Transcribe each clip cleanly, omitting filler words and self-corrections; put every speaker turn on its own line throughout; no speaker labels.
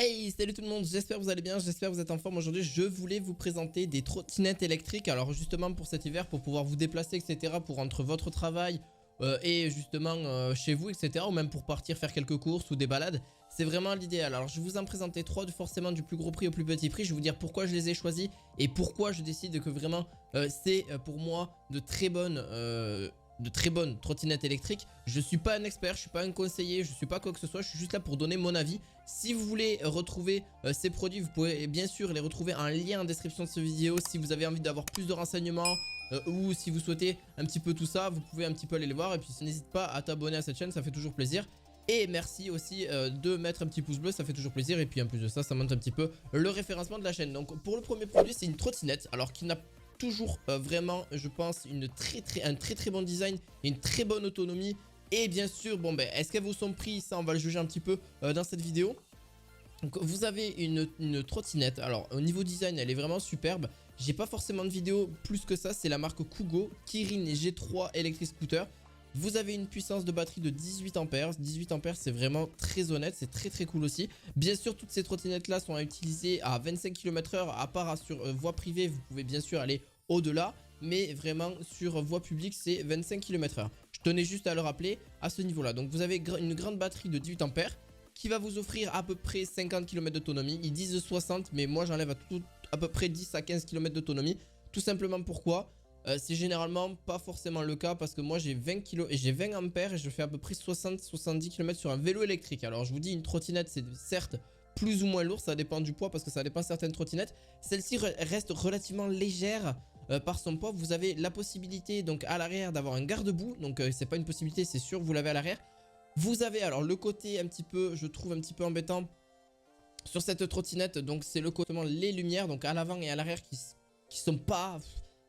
Hey, salut tout le monde, j'espère que vous allez bien, j'espère que vous êtes en forme. Aujourd'hui, je voulais vous présenter des trottinettes électriques. Alors justement pour cet hiver, pour pouvoir vous déplacer, etc. Pour entre votre travail et justement chez vous, etc. Ou même pour partir faire quelques courses ou des balades. C'est vraiment l'idéal. Alors je vais vous en présenter trois, forcément du plus gros prix au plus petit prix. Je vais vous dire pourquoi je les ai choisis et pourquoi je décide que vraiment c'est pour moi de très bonnes trottinettes électriques. Je suis pas un expert, je suis pas un conseiller, je suis pas quoi que ce soit, je suis juste là pour donner mon avis. Si vous voulez retrouver ces produits, vous pouvez bien sûr les retrouver en lien en description de cette vidéo. Si vous avez envie d'avoir plus de renseignements ou si vous souhaitez un petit peu tout ça, vous pouvez un petit peu aller les voir. Et puis n'hésite pas à t'abonner à cette chaîne, ça fait toujours plaisir. Et merci aussi de mettre un petit pouce bleu, ça fait toujours plaisir. Et puis en plus de ça, ça monte un petit peu le référencement de la chaîne. Donc pour le premier produit, c'est une trottinette, alors qui n'a toujours vraiment, je pense, un très bon design et une très bonne autonomie. Et bien sûr, bon ben, est-ce qu'elles vous sont pris? Ça, on va le juger un petit peu dans cette vidéo. Donc vous avez une trottinette. Alors au niveau design, elle est vraiment superbe. J'ai pas forcément de vidéo plus que ça. C'est la marque Kugo Kirin G3 Electric Scooter. Vous avez une puissance de batterie de 18 ampères. 18 ampères, c'est vraiment très honnête, c'est très cool aussi. Bien sûr, toutes ces trottinettes là sont à utiliser à 25 km/h. À part sur voie privée, vous pouvez bien sûr aller au-delà. Mais vraiment sur voie publique, c'est 25 km/h. Je tenais juste à le rappeler à ce niveau là. Donc vous avez une grande batterie de 18 ampères qui va vous offrir à peu près 50 km d'autonomie. Ils disent 60, mais moi j'enlève à peu près 10 à 15 km d'autonomie. Tout simplement pourquoi c'est généralement pas forcément le cas, parce que moi j'ai 20 kg et j'ai 20 ampères et je fais à peu près 60-70 km sur un vélo électrique. Alors je vous dis, une trottinette c'est certes plus ou moins lourd, ça dépend du poids parce que ça dépend de certaines trottinettes. Celle-ci reste relativement légère par son poids. Vous avez la possibilité donc à l'arrière d'avoir un garde-boue, donc c'est pas une possibilité, c'est sûr, vous l'avez à l'arrière. Vous avez alors le côté un petit peu, je trouve un petit peu embêtant sur cette trottinette, donc c'est le côté, les lumières donc à l'avant et à l'arrière qui sont pas,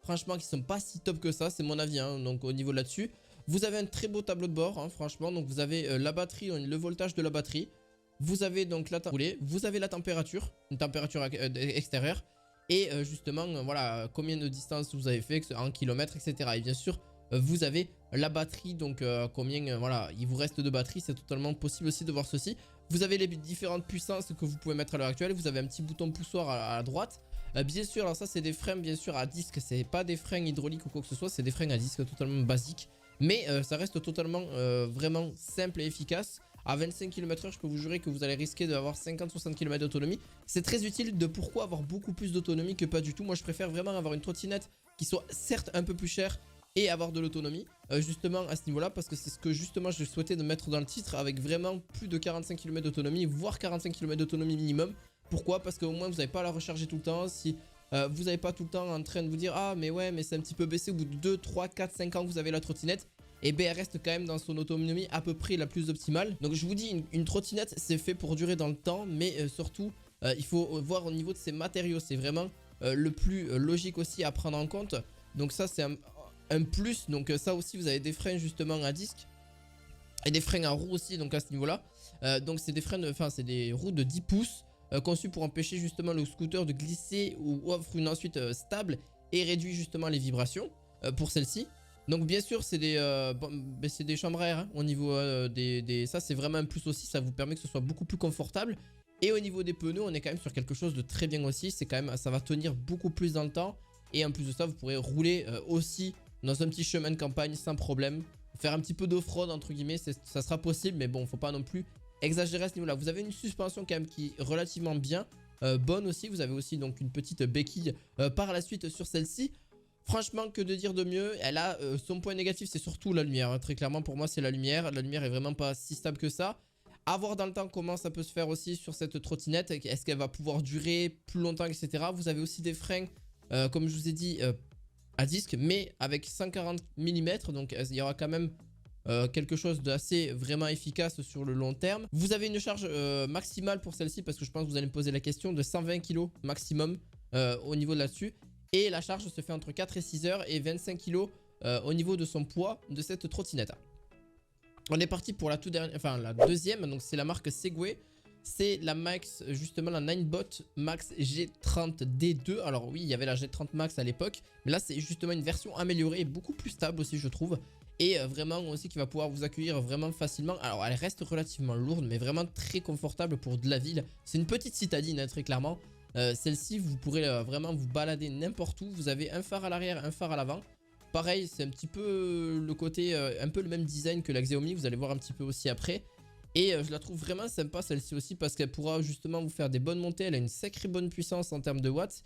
franchement, qui sont pas si top que ça, c'est mon avis, hein, donc au niveau là-dessus. Vous avez un très beau tableau de bord, hein, franchement, donc vous avez la batterie, le voltage de la batterie. Vous avez donc la vous avez la température, une température extérieure. Et justement, voilà, combien de distance vous avez fait en kilomètres, etc. Et bien sûr, vous avez la batterie, donc combien, voilà, il vous reste de batterie, c'est totalement possible aussi de voir ceci. Vous avez les différentes puissances que vous pouvez mettre à l'heure actuelle. Vous avez un petit bouton poussoir à droite. Bien sûr, alors ça c'est des freins bien sûr à disque, c'est pas des freins hydrauliques ou quoi que ce soit, c'est des freins à disque totalement basiques. Mais ça reste totalement vraiment simple et efficace. À 25 km/h, je peux vous jurer que vous allez risquer d'avoir 50-60 km d'autonomie. C'est très utile de pourquoi avoir beaucoup plus d'autonomie que pas du tout. Moi, je préfère vraiment avoir une trottinette qui soit certes un peu plus chère et avoir de l'autonomie, justement à ce niveau-là, parce que c'est ce que justement je souhaitais de mettre dans le titre, avec vraiment plus de 45 km d'autonomie, voire 45 km d'autonomie minimum. Pourquoi? Parce qu'au moins vous n'avez pas à la recharger tout le temps. Si vous n'avez pas tout le temps en train de vous dire ah mais ouais mais c'est un petit peu baissé, au bout de 2, 3, 4, 5 ans que vous avez la trottinette, et bien elle reste quand même dans son autonomie à peu près la plus optimale. Donc je vous dis, une trottinette c'est fait pour durer dans le temps, mais surtout il faut voir au niveau de ses matériaux, c'est vraiment le plus logique aussi à prendre en compte. Donc ça c'est un plus, donc ça aussi vous avez des freins justement à disque et des freins à roues aussi, donc à ce niveau là. Donc c'est des freins, enfin c'est des roues de 10 pouces conçues pour empêcher justement le scooter de glisser ou offre une ensuite stable et réduit justement les vibrations pour celle-ci. Donc bien sûr c'est des chambres à air hein, au niveau ça c'est vraiment un plus aussi, ça vous permet que ce soit beaucoup plus confortable. Et au niveau des pneus, on est quand même sur quelque chose de très bien aussi, c'est quand même, ça va tenir beaucoup plus dans le temps. Et en plus de ça, vous pourrez rouler aussi dans un petit chemin de campagne sans problème. Faire un petit peu d'off-road entre guillemets, ça sera possible, mais bon, faut pas non plus exagérer à ce niveau-là. Vous avez une suspension quand même qui est relativement bien, bonne aussi. Vous avez aussi donc une petite béquille par la suite sur celle-ci. Franchement, que de dire de mieux? Elle a son point négatif, c'est surtout la lumière. Hein. Très clairement, pour moi, c'est la lumière. La lumière est vraiment pas si stable que ça. À voir dans le temps comment ça peut se faire aussi sur cette trottinette. Est-ce qu'elle va pouvoir durer plus longtemps, etc. Vous avez aussi des freins, comme je vous ai dit, à disque, mais avec 140 mm. Donc il y aura quand même quelque chose d'assez vraiment efficace sur le long terme. Vous avez une charge maximale pour celle-ci, parce que je pense que vous allez me poser la question, de 120 kg maximum au niveau de là-dessus. Et la charge se fait entre 4 et 6 heures et 25 kg au niveau de son poids de cette trottinette. On est parti pour la la deuxième, donc c'est la marque Segway. C'est la Max, justement la Ninebot Max G30D2. Alors oui, il y avait la G30 Max à l'époque, mais là c'est justement une version améliorée et beaucoup plus stable aussi je trouve. et vraiment aussi qui va pouvoir vous accueillir vraiment facilement. Alors elle reste relativement lourde mais vraiment très confortable pour de la ville. C'est une petite citadine hein, très clairement. Celle-ci vous pourrez vraiment vous balader n'importe où. Vous avez un phare à l'arrière, un phare à l'avant. Pareil, c'est un petit peu le côté, un peu le même design que la Xiaomi, vous allez voir un petit peu aussi après. Et je la trouve vraiment sympa celle-ci aussi parce qu'elle pourra justement vous faire des bonnes montées. Elle a une sacrée bonne puissance en termes de watts.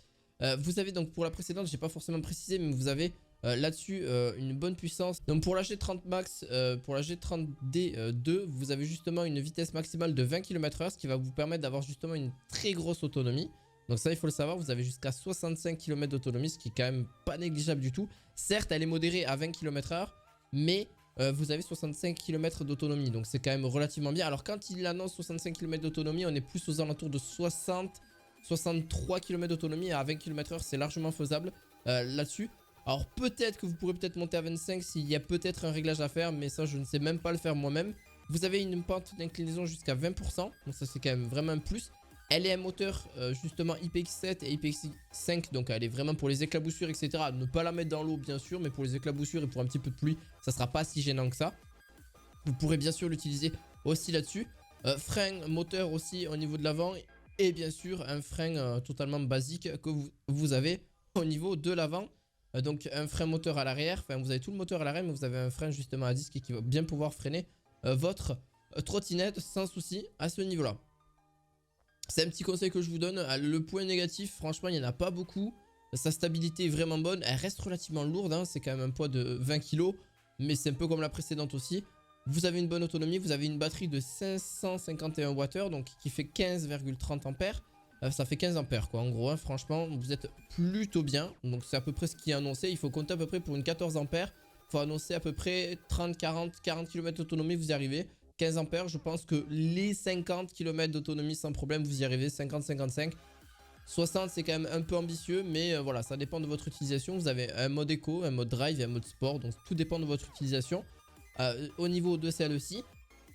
Vous avez donc pour la précédente, j'ai pas forcément précisé, mais vous avez là-dessus une bonne puissance. Donc pour la G30 Max, pour la G30D2, vous avez justement une vitesse maximale de 20 km/h, ce qui va vous permettre d'avoir justement une très grosse autonomie. Donc ça il faut le savoir, vous avez jusqu'à 65 km d'autonomie, ce qui est quand même pas négligeable du tout. Certes elle est modérée à 20 km/h, mais vous avez 65 km d'autonomie, donc c'est quand même relativement bien. Alors quand il annonce 65 km d'autonomie, on est plus aux alentours de 63 km d'autonomie. À 20 km/h c'est largement faisable là-dessus. Alors peut-être que vous pourrez peut-être monter à 25 s'il y a peut-être un réglage à faire, mais ça je ne sais même pas le faire moi-même. Vous avez une pente d'inclinaison jusqu'à 20%, donc ça c'est quand même vraiment un plus. Elle est un moteur justement IPX7 et IPX5, donc elle est vraiment pour les éclaboussures, etc. Ne pas la mettre dans l'eau bien sûr, mais pour les éclaboussures et pour un petit peu de pluie, ça sera pas si gênant que ça. Vous pourrez bien sûr l'utiliser aussi là-dessus. Frein moteur aussi au niveau de l'avant et bien sûr un frein totalement basique que vous avez au niveau de l'avant. Donc un frein moteur à l'arrière, enfin vous avez tout le moteur à l'arrière, mais vous avez un frein justement à disque qui va bien pouvoir freiner votre trottinette sans souci à ce niveau-là. C'est un petit conseil que je vous donne. Le point négatif, franchement, il n'y en a pas beaucoup. Sa stabilité est vraiment bonne. Elle reste relativement lourde. Hein. C'est quand même un poids de 20 kg. Mais c'est un peu comme la précédente aussi. Vous avez une bonne autonomie. Vous avez une batterie de 551 Wh. Donc qui fait 15,30 ampères. Ça fait 15 ampères quoi. En gros, hein, franchement, vous êtes plutôt bien. Donc c'est à peu près ce qui est annoncé. Il faut compter à peu près pour une 14 ampères. Il faut annoncer à peu près 30 km d'autonomie. Vous y arrivez. 15 ampères, je pense que les 50 km d'autonomie sans problème, vous y arrivez. 50-55. 60, c'est quand même un peu ambitieux, mais voilà, ça dépend de votre utilisation. Vous avez un mode éco, un mode drive et un mode sport, donc tout dépend de votre utilisation. Au niveau de celle-ci,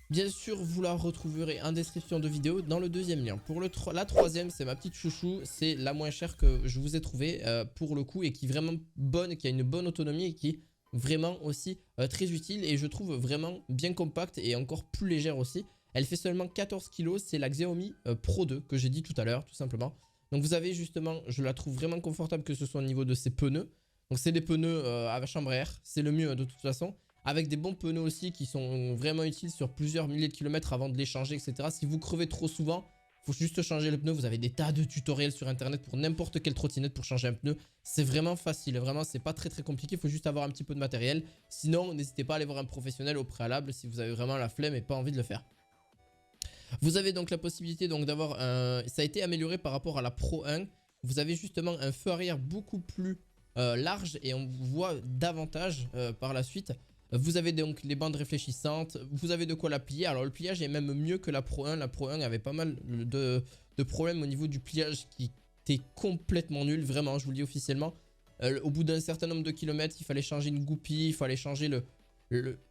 bien sûr, vous la retrouverez en description de vidéo dans le deuxième lien. Pour la troisième, c'est ma petite chouchou, c'est la moins chère que je vous ai trouvée pour le coup et qui est vraiment bonne, qui a une bonne autonomie et qui vraiment aussi très utile et je trouve vraiment bien compacte et encore plus légère aussi. Elle fait seulement 14 kg, c'est la Xiaomi Pro 2 que j'ai dit tout à l'heure tout simplement. Donc vous avez justement, je la trouve vraiment confortable que ce soit au niveau de ses pneus. Donc c'est des pneus à chambre à air, c'est le mieux de toute façon. Avec des bons pneus aussi qui sont vraiment utiles sur plusieurs milliers de kilomètres avant de les changer, etc. Si vous crevez trop souvent, faut juste changer le pneu. Vous avez des tas de tutoriels sur internet pour n'importe quelle trottinette pour changer un pneu. C'est vraiment facile, vraiment c'est pas très très compliqué. Il faut juste avoir un petit peu de matériel. Sinon n'hésitez pas à aller voir un professionnel au préalable si vous avez vraiment la flemme et pas envie de le faire. Vous avez donc la possibilité donc d'avoir un... Ça a été amélioré par rapport à la Pro 1. Vous avez justement un feu arrière beaucoup plus large et on voit davantage par la suite. Vous avez donc les bandes réfléchissantes, vous avez de quoi la plier. Alors le pliage est même mieux que la Pro 1. La Pro 1 avait pas mal de problèmes au niveau du pliage qui était complètement nul. Vraiment, je vous le dis officiellement. Au bout d'un certain nombre de kilomètres, il fallait changer une goupille, il fallait changer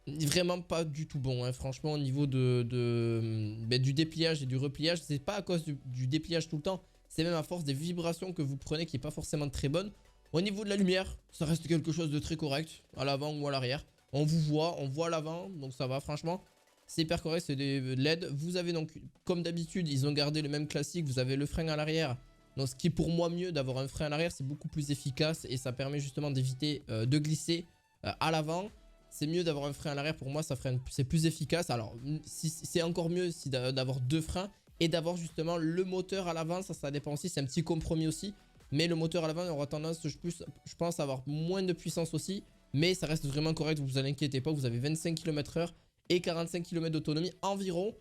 vraiment pas du tout bon. Hein. Franchement, au niveau du dépliage et du repliage, c'est pas à cause du dépliage tout le temps. C'est même à force des vibrations que vous prenez qui est pas forcément très bonne. Au niveau de la lumière, ça reste quelque chose de très correct, à l'avant ou à l'arrière. On vous voit, on voit l'avant, donc ça va franchement. C'est hyper correct, c'est des LED. Vous avez donc, comme d'habitude, ils ont gardé le même classique. Vous avez le frein à l'arrière. Donc ce qui est pour moi mieux d'avoir un frein à l'arrière, c'est beaucoup plus efficace. Et ça permet justement d'éviter de glisser à l'avant. C'est mieux d'avoir un frein à l'arrière, pour moi c'est plus efficace. Alors c'est encore mieux d'avoir deux freins. Et d'avoir justement le moteur à l'avant, ça dépend aussi, c'est un petit compromis aussi. Mais le moteur à l'avant aura tendance, je pense, à avoir moins de puissance aussi. Mais ça reste vraiment correct, vous inquiétez pas, vous avez 25 km/h et 45 km d'autonomie environ.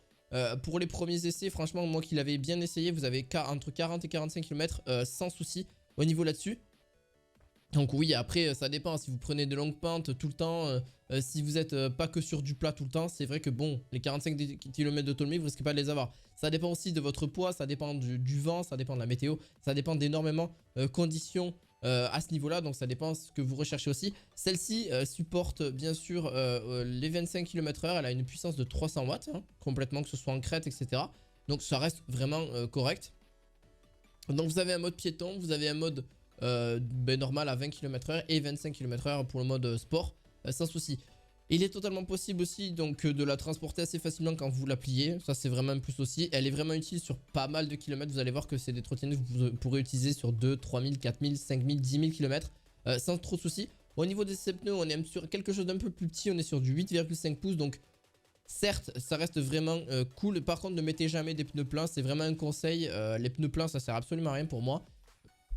Pour les premiers essais, franchement, moi qui l'avais bien essayé, vous avez entre 40 et 45 km sans souci au niveau là-dessus. Donc oui, après ça dépend, si vous prenez de longues pentes tout le temps, si vous êtes pas que sur du plat tout le temps, c'est vrai que bon, les 45 km d'autonomie, vous risquez pas de les avoir. Ça dépend aussi de votre poids, ça dépend du vent, ça dépend de la météo, ça dépend d'énormément conditions à ce niveau-là, donc ça dépend ce que vous recherchez aussi. Celle-ci supporte bien sûr les 25 km/h, elle a une puissance de 300 watts, hein, complètement, que ce soit en crête, etc. Donc ça reste vraiment correct. Donc vous avez un mode piéton, vous avez un mode normal à 20 km/h et 25 km/h pour le mode sport, sans souci. Il est totalement possible aussi donc de la transporter assez facilement quand vous la pliez. Ça c'est vraiment un plus aussi. Elle est vraiment utile sur pas mal de kilomètres. Vous allez voir que c'est des trottinettes que vous pourrez utiliser sur 2, 3000, 4000, 5000, 10 000 km sans trop de soucis. Au niveau de ces pneus, on est sur quelque chose d'un peu plus petit. On est sur du 8,5 pouces. Donc certes, ça reste vraiment cool. Par contre, ne mettez jamais des pneus pleins. C'est vraiment un conseil. Les pneus pleins, ça sert absolument à rien pour moi.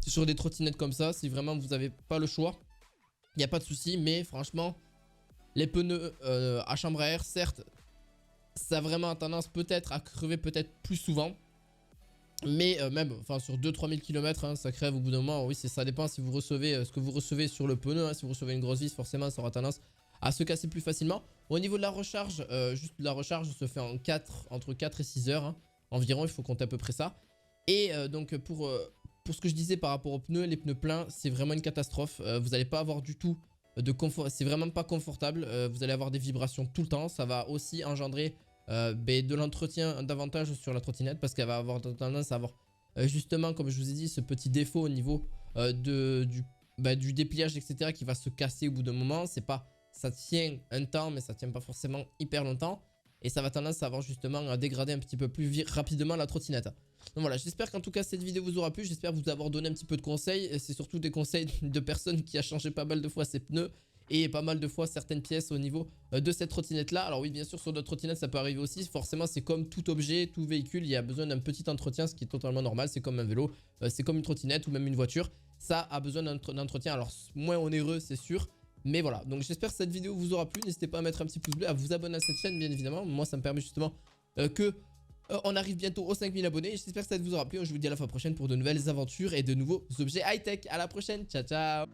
Sur des trottinettes comme ça, si vraiment vous n'avez pas le choix, il n'y a pas de souci. Mais franchement... Les pneus à chambre à air, certes, ça a vraiment tendance peut-être à crever peut-être plus souvent. Mais même enfin, sur 2-3 000 km, hein, ça crève au bout d'un moment. Oui, ça dépend si vous recevez ce que vous recevez sur le pneu. Hein, si vous recevez une grosse vis, forcément, ça aura tendance à se casser plus facilement. Au niveau de la recharge, juste la recharge se fait en entre 4 et 6 heures hein, environ. Il faut compter à peu près ça. Et donc pour ce que je disais par rapport aux pneus, les pneus pleins, c'est vraiment une catastrophe. Vous n'allez pas avoir du tout de confort, c'est vraiment pas confortable. Vous allez avoir des vibrations tout le temps. Ça va aussi engendrer de l'entretien davantage sur la trottinette parce qu'elle va avoir tendance à avoir justement, comme je vous ai dit, ce petit défaut au niveau du dépliage, etc., qui va se casser au bout d'un moment. C'est pas, ça tient un temps, mais ça tient pas forcément hyper longtemps. Et ça va tendance à avoir justement à dégrader un petit peu plus rapidement la trottinette. Donc voilà, j'espère qu'en tout cas cette vidéo vous aura plu. J'espère vous avoir donné un petit peu de conseils. C'est surtout des conseils de personnes qui a changé pas mal de fois ses pneus et pas mal de fois certaines pièces au niveau de cette trottinette là. Alors oui, bien sûr, sur d'autres trottinettes ça peut arriver aussi. Forcément, c'est comme tout objet, tout véhicule, il y a besoin d'un petit entretien, ce qui est totalement normal. C'est comme un vélo, c'est comme une trottinette ou même une voiture. Ça a besoin d'entretien. Alors moins onéreux, c'est sûr. Mais voilà, donc j'espère que cette vidéo vous aura plu. N'hésitez pas à mettre un petit pouce bleu, à vous abonner à cette chaîne bien évidemment. Moi ça me permet justement on arrive bientôt aux 5000 abonnés. J'espère que ça vous aura plu. Je vous dis à la fois prochaine pour de nouvelles aventures et de nouveaux objets high-tech. À la prochaine, ciao ciao.